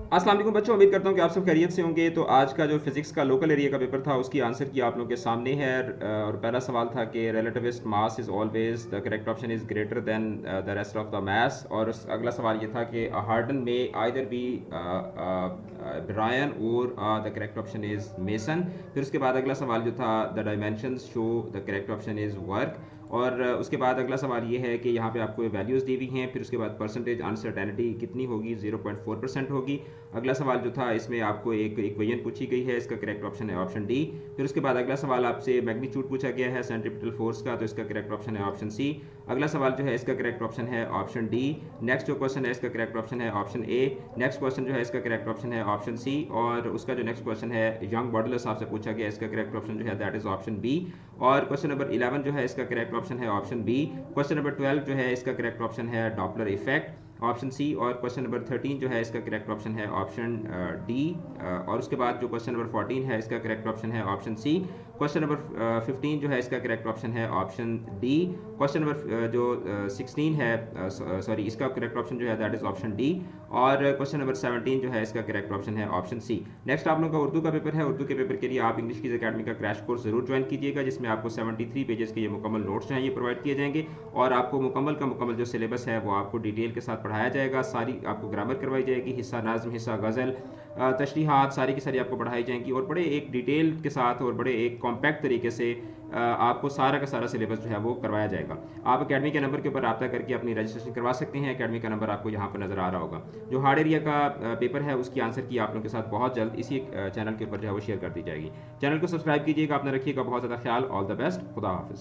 अस्सलाम वालेकुम बच्चों, उम्मीद करता हूँ कि आप सब खैरियत से होंगे। तो आज का जो फिजिक्स का लोकल एरिया का पेपर था उसकी आंसर की आप लोगों के सामने है। और पहला सवाल था कि relativist mass is always the correct option is greater than the rest of the mass. और अगला सवाल ये था कि हार्डन में आइदर बी ब्रायन और the correct option is mason. फिर उसके बाद अगला सवाल जो था the dimensions show the correct option is work. और उसके बाद अगला सवाल ये है कि यहाँ पे आपको वैल्यूज़ दी हुई हैं। फिर उसके बाद परसेंटेज अनसर्टेनिटी कितनी होगी, 0.4% होगी। अगला सवाल जो था इसमें आपको एक इक्वेशन पूछी गई है, इसका करेक्ट ऑप्शन है ऑप्शन डी। फिर उसके बाद अगला सवाल आपसे मैग्नीट्यूड पूछा गया है सेंट्रीपिटल फोर्स का, तो इसका करेक्ट ऑप्शन है ऑप्शन सी। अगला सवाल जो है इसका करेक्ट ऑप्शन है ऑप्शन डी। नेक्स्ट जो क्वेश्चन है इसका करेक्ट ऑप्शन है ऑप्शन ए। नेक्स्ट क्वेश्चन जो है इसका करेक्ट ऑप्शन है ऑप्शन सी। और उसका जो नेक्स्ट क्वेश्चन है यंग मॉडुलस आपसे पूछा गया, इसका करेक्ट ऑप्शन जो है दैट इज ऑप्शन बी। और क्वेश्चन नंबर 11 जो है इसका करेक्ट ऑप्शन है ऑप्शन बी। क्वेश्चन नंबर 12 जो है इसका करेक्ट ऑप्शन है डॉपलर इफेक्ट, ऑप्शन सी। और क्वेश्चन नंबर 13 जो है इसका करेक्ट ऑप्शन है ऑप्शन डी। और उसके बाद जो क्वेश्चन नंबर 14 है इसका करेक्ट ऑप्शन है ऑप्शन सी। क्वेश्चन नंबर 15 जो है इसका करेक्ट ऑप्शन है ऑप्शन डी। क्वेश्चन नंबर जो 16 है, सॉरी, इसका करेक्ट ऑप्शन जो है दैट इज ऑप्शन डी। और क्वेश्चन नंबर 17 जो है इसका करेक्ट ऑप्शन है ऑप्शन सी। नेक्स्ट आप लोगों का उर्दू का पेपर है। उर्दू के पेपर के लिए आप इंग्लिश की अकेडमी का क्रैश कोर्स जरूर ज्वाइन कीजिएगा, जिसमें आपको 73 पेजेस के ये मुकम्मल नोट्स जो हैं ये प्रोवाइड किए जाएंगे। और आपको मुकम्मल का मुकम्मल जो सिलेबस है वो आपको डिटेल के साथ पढ़ाया जाएगा। सारी आपको ग्रामर करवाई जाएगी, हिस्सा नाज़्म, हिस्सा गज़ल, तशरीहात सारी की सारी आपको पढ़ाई जाएंगी। और बड़े एक डिटेल के साथ और बड़े एक कॉम्पैक्ट तरीके से आपको सारा का सारा सिलेबस जो है वो करवाया जाएगा। आप अकेडमी के नंबर के ऊपर रब्ता करके अपनी रजिस्ट्रेशन करवा सकते हैं। अकेडमी का नंबर आपको यहाँ पर नज़र आ रहा होगा। जो हार्ड एरिया का पेपर है उसकी आंसर की आप लोगों के साथ बहुत जल्द इसी चैनल के ऊपर जो है वो शेयर कर दी जाएगी। चैनल को सब्सक्राइब कीजिएगा, अपना रखिएगा बहुत ज़्यादा ख्याल। ऑल द बेस्ट, खुदा हाफिज़।